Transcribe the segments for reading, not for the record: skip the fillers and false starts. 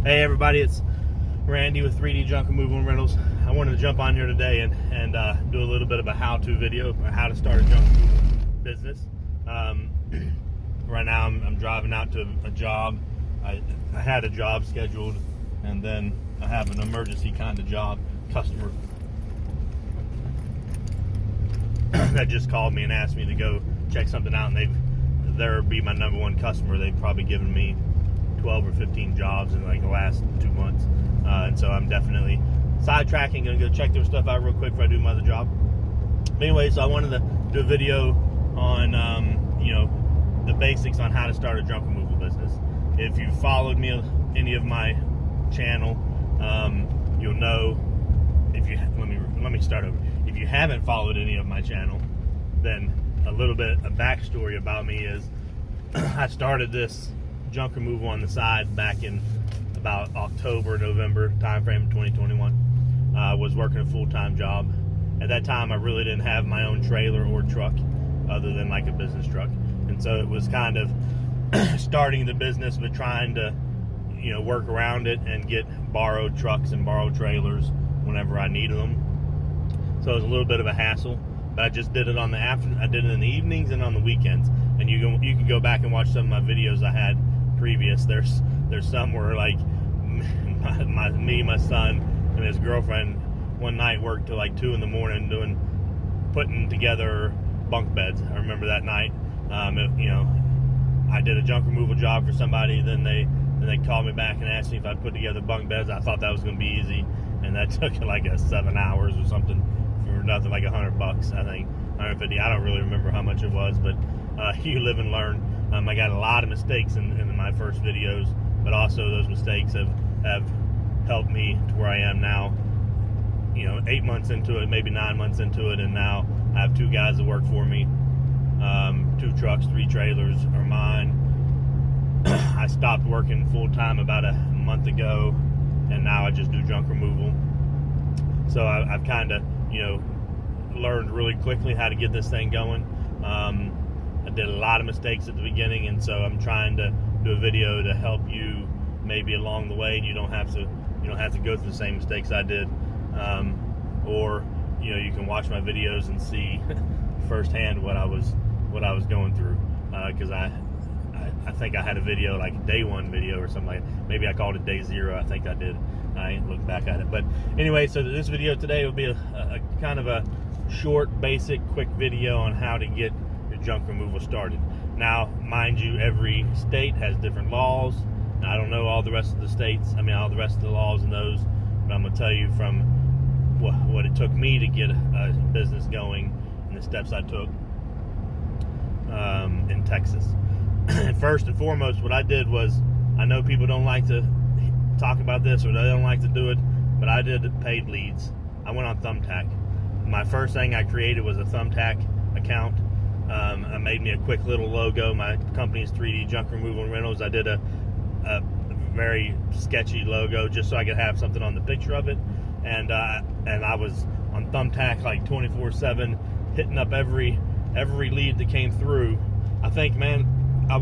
Hey everybody, it's Randy with 3D Junk Removal and Rentals. I wanted to jump on here today and do a little bit of a how-to video on how to start a junk removal business. Right now I'm driving out to a job. I had a job scheduled, and then I have an emergency kind of job. Customer that just called me and asked me to go check something out, and they'll be my number one customer. They've probably given me 12 or 15 jobs in like the last 2 months, and so I'm definitely sidetracking. Gonna go check their stuff out real quick before I do my other job. But anyway, so I wanted to do a video on the basics on how to start a junk removal business. If you followed me on any of my channel, you'll know. Let me start over. If you haven't followed any of my channel, then a little bit of backstory about me is I started this junk removal on the side back in about October, November timeframe of 2021. I was working a full-time job. At that time, I really didn't have my own trailer or truck other than like a business truck. And so it was kind of starting the business, but trying to, work around it and get borrowed trucks and borrowed trailers whenever I needed them. So it was a little bit of a hassle, but I just did it on the afternoon. I did it in the evenings and on the weekends. And you can go back and watch some of my videos I had previous. There's some where like my son and his girlfriend one night worked till like 2 in the morning putting together bunk beds. I remember that night. I did a junk removal job for somebody. Then they called me back and asked me if I'd put together bunk beds. I thought that was going to be easy, and that took like 7 hours or something for nothing, like $100, I think, 150. I don't really remember how much it was, but you live and learn. I got a lot of mistakes in my first videos, but also those mistakes have helped me to where I am now. 8 months into it, maybe 9 months into it, and now I have 2 guys that work for me. 2 trucks, 3 trailers are mine. I stopped working full time about a month ago, and now I just do junk removal. So I've kind of learned really quickly how to get this thing going. I did a lot of mistakes at the beginning, and so I'm trying to do a video to help you maybe along the way, and you don't have to go through the same mistakes I did. Or you can watch my videos and see firsthand what I was going through, because I think I had a video, like a day 1 video or something like that. Maybe I called it day 0. I think I did. I ain't looked back at it. But anyway, so this video today will be a kind of a short, basic, quick video on how to get your junk removal started. Now, mind you, every state has different laws. And I don't know all the rest of the states. All the rest of the laws and those. But I'm going to tell you from what it took me to get a business going and the steps I took in Texas. And first and foremost, what I did was, I know people don't like to talk about this or they don't like to do it, but I did paid leads. I went on Thumbtack. My first thing I created was a Thumbtack account. I made me a quick little logo. My company's 3D Junk Removal and Rentals. I did a very sketchy logo just so I could have something on the picture of it. And I was on Thumbtack like 24/7, hitting up every lead that came through. I think, man, I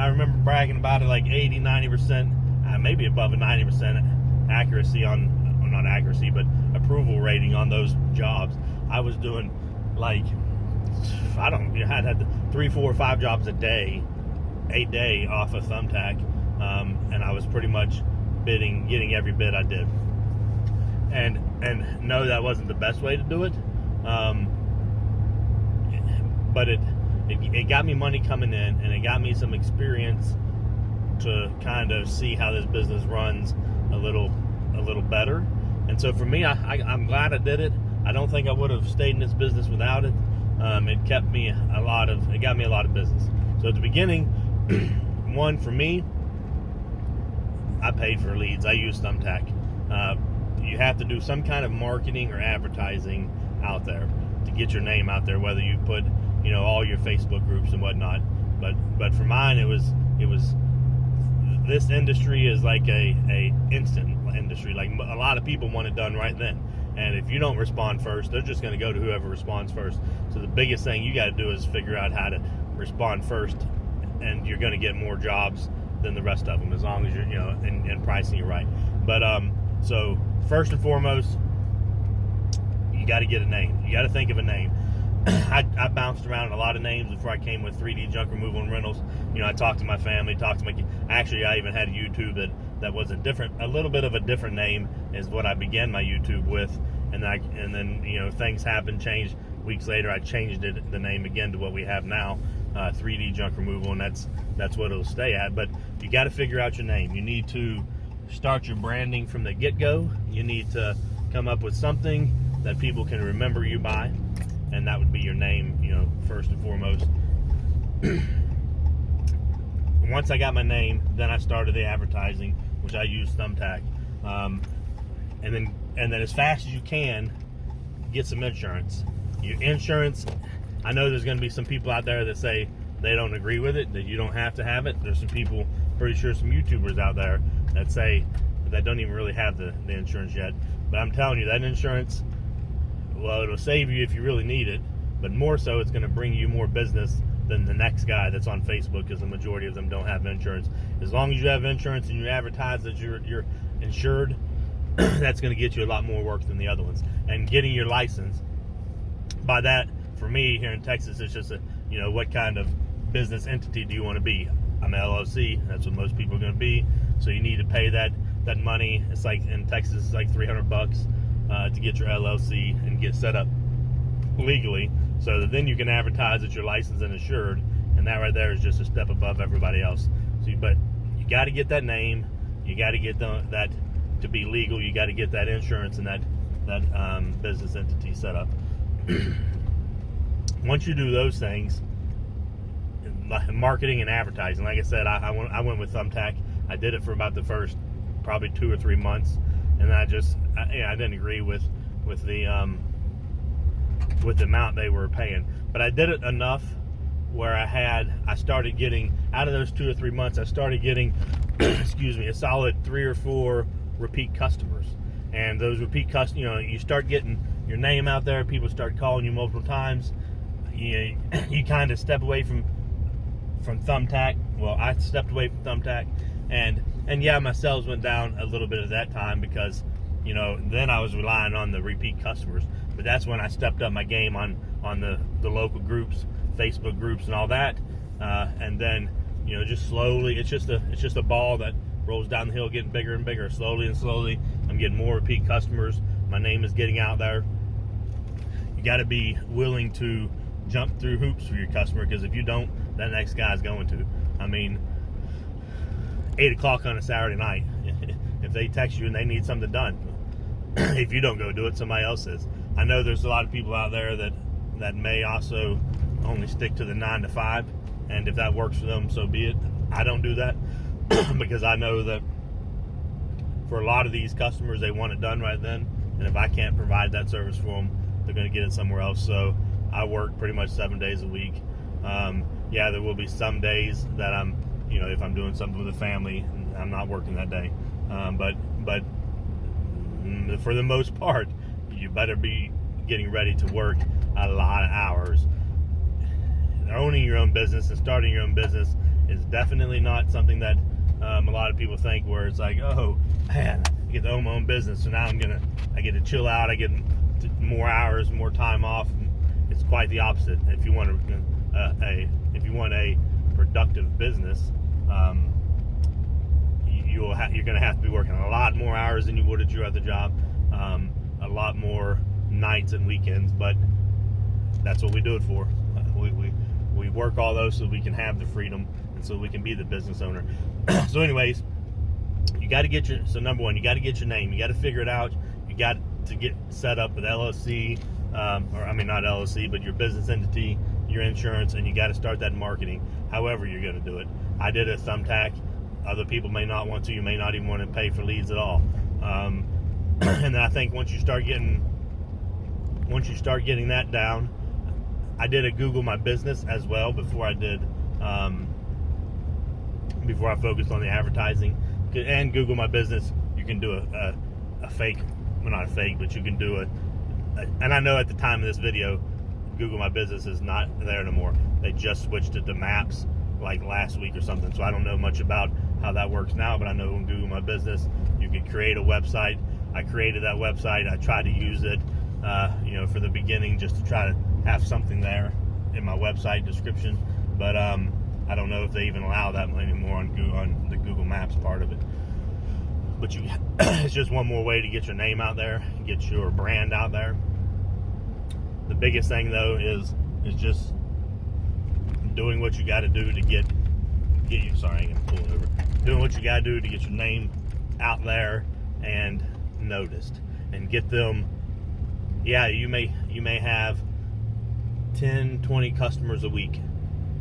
remember bragging about it, like 80-90%, maybe above a 90% accuracy not accuracy, but approval rating on those jobs. I was doing like, I had 3, 4, 5 jobs a day off of Thumbtack, and I was pretty much getting every bid I did. And no, that wasn't the best way to do it, but it got me money coming in, and it got me some experience to kind of see how this business runs a little better. And so for me, I'm glad I did it. I don't think I would have stayed in this business without it. It got me a lot of business. So at the beginning, one, for me, I paid for leads. I used Thumbtack. You have to do some kind of marketing or advertising out there to get your name out there, whether you put all your Facebook groups and whatnot. But for mine, it was this industry is like a instant industry. Like, a lot of people want it done right then, and if you don't respond first, they're just going to go to whoever responds first. So the biggest thing you got to do is figure out how to respond first, and you're going to get more jobs than the rest of them, as long as you're, and pricing it right. But so first and foremost, you got to get a name. You got to think of a name. I bounced around a lot of names before I came with 3D Junk Removal and Rentals. I talked to my family, talked to my kids. Actually, I even had a YouTube that was a little bit of a different name is what I began my YouTube with, and then things happened, changed. Weeks later, I changed the name again to what we have now, 3D Junk Removal, and that's what it'll stay at. But you got to figure out your name. You need to start your branding from the get-go. You need to come up with something that people can remember you by, and that would be your name, first and foremost. Once I got my name, then I started the advertising, which I used Thumbtack, and then as fast as you can, get some insurance. Your insurance, I know there's going to be some people out there that say they don't agree with it, that you don't have to have it. There's some people, pretty sure some YouTubers out there that say that don't even really have the insurance yet. But I'm telling you, that insurance, well, it'll save you if you really need it, but more so, it's going to bring you more business than the next guy that's on Facebook, because the majority of them don't have insurance. As long as you have insurance and you advertise that you're insured, that's going to get you a lot more work than the other ones. And getting your license, by that, for me here in Texas, it's just what kind of business entity do you want to be? I'm an LLC. That's what most people are going to be. So you need to pay that money. It's like in Texas, it's like $300 to get your LLC and get set up legally, so that then you can advertise that you're licensed and insured, and that right there is just a step above everybody else. But you got to get that name. You got to get that to be legal. You got to get that insurance and that business entity set up. Once you do those things, marketing and advertising, like I said, I went with Thumbtack. I did it for about the first probably 2 or 3 months, and I didn't agree with the amount they were paying, but I did it enough where I started getting, out of those 2 or 3 months, I started getting a solid 3 or 4 repeat customers. And those repeat customers, you start getting your name out there, people start calling you multiple times. You kind of step away from Thumbtack. Well, I stepped away from Thumbtack, and yeah, my sales went down a little bit at that time, because then I was relying on the repeat customers. But that's when I stepped up my game on the local groups, Facebook groups and all that. And then, just slowly, it's just a ball that rolls down the hill, getting bigger and bigger. Slowly and slowly, I'm getting more repeat customers. My name is getting out there. You got to be willing to jump through hoops for your customer, because if you don't, that next guy's going to. I mean, 8 o'clock on a Saturday night, if they text you and they need something done, if you don't go do it, somebody else is. I know there's a lot of people out there that may also only stick to the 9 to 5, and if that works for them, so be it. I don't do that because I know that for a lot of these customers, they want it done right then, and if I can't provide that service for them, they're going to get it somewhere else. So I work pretty much 7 days a week. Yeah, there will be some days that I'm, if I'm doing something with a family, I'm not working that day. But for the most part, you better be getting ready to work a lot of hours. Owning your own business and starting your own business is definitely not something that a lot of people think, where it's like, oh man, I get to own my own business, so now I get to chill out, I get more hours, more time off. It's quite the opposite. If you want a productive business, you're going to have to be working a lot more hours than you would at your other job, a lot more nights and weekends, but that's what we do it for. We work all those so we can have the freedom and so we can be the business owner. So anyways, you got to get number one, you got to get your name. You got to figure it out. You got to get set up with LLC, not LLC, but your business entity, your insurance, and you got to start that marketing however you're going to do it. I did a Thumbtack. Other people may not want to. You may not even want to pay for leads at all. And then I think once you start getting that down, I did a Google My Business as well before I focused on the advertising. And Google My Business, you can do a fake, well, not a fake, but you can do and I know at the time of this video, Google My Business is not there anymore. They just switched it to Maps like last week or something, so I don't know much about how that works now, but I know on Google My Business, you can create a website. I created that website. I tried to use it, for the beginning, just to try to have something there in my website description. But I don't know if they even allow that anymore on the Google Maps part of it. But it's just one more way to get your name out there, get your brand out there. The biggest thing though is just doing what you got to do to get you. Sorry, I'm gonna pull over. Doing what you got to do to get your name out there and noticed, and get them. Yeah, you may have 10, 20 customers a week,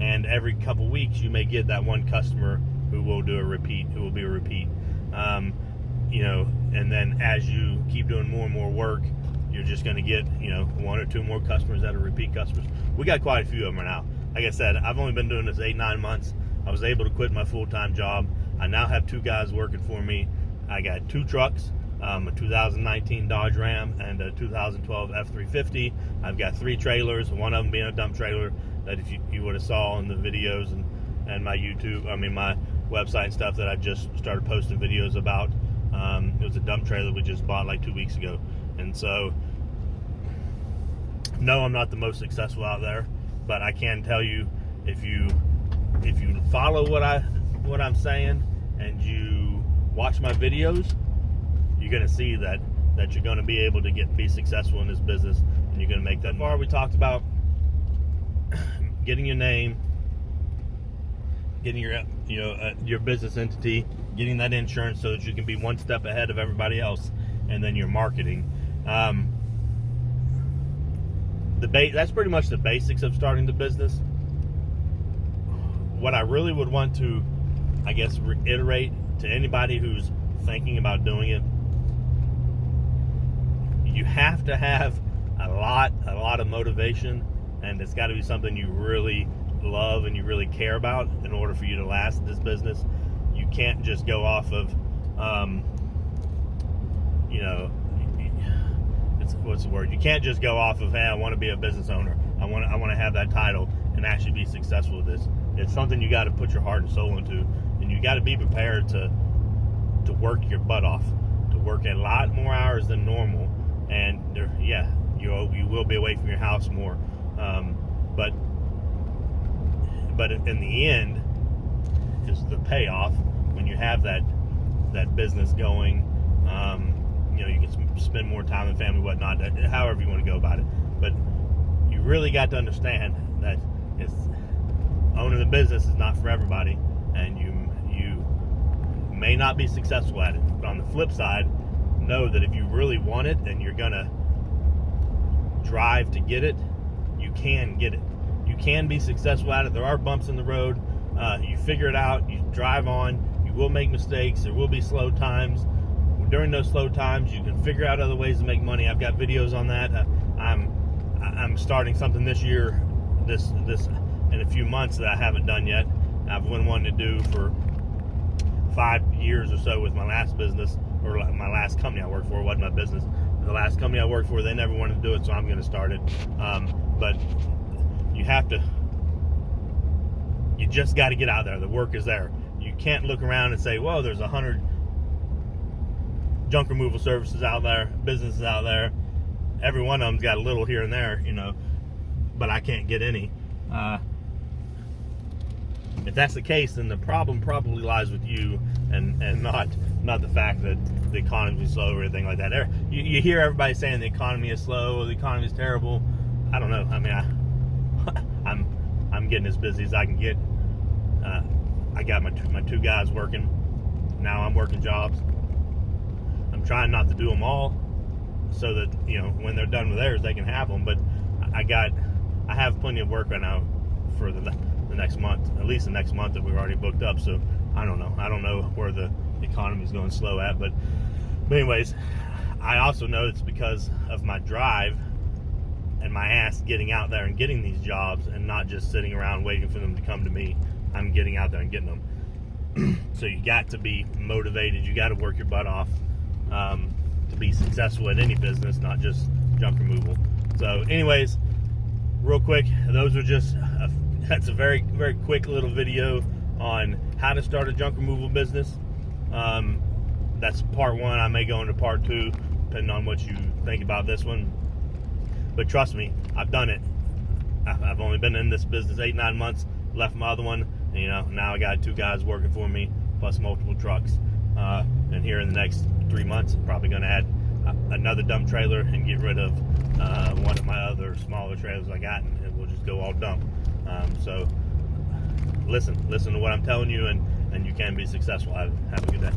and every couple weeks you may get that one customer who will be a repeat. And then as you keep doing more and more work, you're just going to get, 1 or 2 more customers that are repeat customers. We got quite a few of them right now. Like I said, I've only been doing this 8-9 months. I was able to quit my full-time job. I now have 2 guys working for me. I got 2 trucks, a 2019 Dodge Ram and a 2012 F350. I've got 3 trailers, one of them being a dump trailer that if you would have saw in the videos and my my website and stuff that I just started posting videos about. It was a dump trailer we just bought like 2 weeks ago. And so, no, I'm not the most successful out there, but I can tell you, if you follow what I'm saying and you watch my videos, you're going to see that you're going to be able to be successful in this business, and you're going to make that. So far, we talked about getting your name, getting your business entity, getting that insurance so that you can be one step ahead of everybody else, and then your marketing. That's pretty much the basics of starting the business. What I really would want to, I guess, reiterate to anybody who's thinking about doing it, you have to have a lot of motivation, and it's got to be something you really love and you really care about in order for you to last in this business. You can't just go off of what's the word? You can't just go off of, hey, I want to be a business owner. I want to have that title and actually be successful with this. It's something you got to put your heart and soul into, and you got to be prepared to work your butt off, to work a lot more hours than normal, and you will be away from your house more. But in the end, is the payoff when you have that business going. You can spend more time with family, whatnot, however you want to go about it. But you really got to understand that owning the business is not for everybody, and you may not be successful at it. But on the flip side, know that if you really want it and you're gonna drive to get it, you can get it. You can be successful at it. There are bumps in the road. You figure it out. You drive on. You will make mistakes. There will be slow times. During those slow times, you can figure out other ways to make money. I've got videos on that. I'm starting something this year, this in a few months that I haven't done yet. I've been wanting to do for 5 years or so with my last business, or my last company I worked for. It wasn't my business. The last company I worked for, they never wanted to do it, so I'm going to start it. But you just got to get out there. The work is there. You can't look around and say, well, there's 100 junk removal services out there, businesses out there. Every one of them's got a little here and there, but I can't get any. If that's the case, then the problem probably lies with you, and not the fact that the economy is slow or anything like that. You hear everybody saying the economy is slow, or the economy is terrible. I don't know. I mean, I'm getting as busy as I can get. I got my 2 guys working. Now I'm working jobs. I'm trying not to do them all, so that when they're done with theirs, they can have them. But I have plenty of work right now for the next month, at least the next month that we've already booked up. So I don't know where the economy is going slow at. But anyways, I also know it's because of my drive and my ass getting out there and getting these jobs, and not just sitting around waiting for them to come to me. I'm getting out there and getting them. So you got to be motivated. You got to work your butt off to be successful at any business, not just junk removal. So anyways, real quick, that's a very, very quick little video on how to start a junk removal business. That's part one. I may go into part two, depending on what you think about this one. But trust me, I've done it. I've only been in this business 8-9 months. Left my other one, and, now I got 2 guys working for me, plus multiple trucks. And here in the next 3 months, I'm probably going to add another dump trailer and get rid of one of my other smaller trailers I got, and we'll just go all dump. So listen to what I'm telling you, and you can be successful. Have a good day.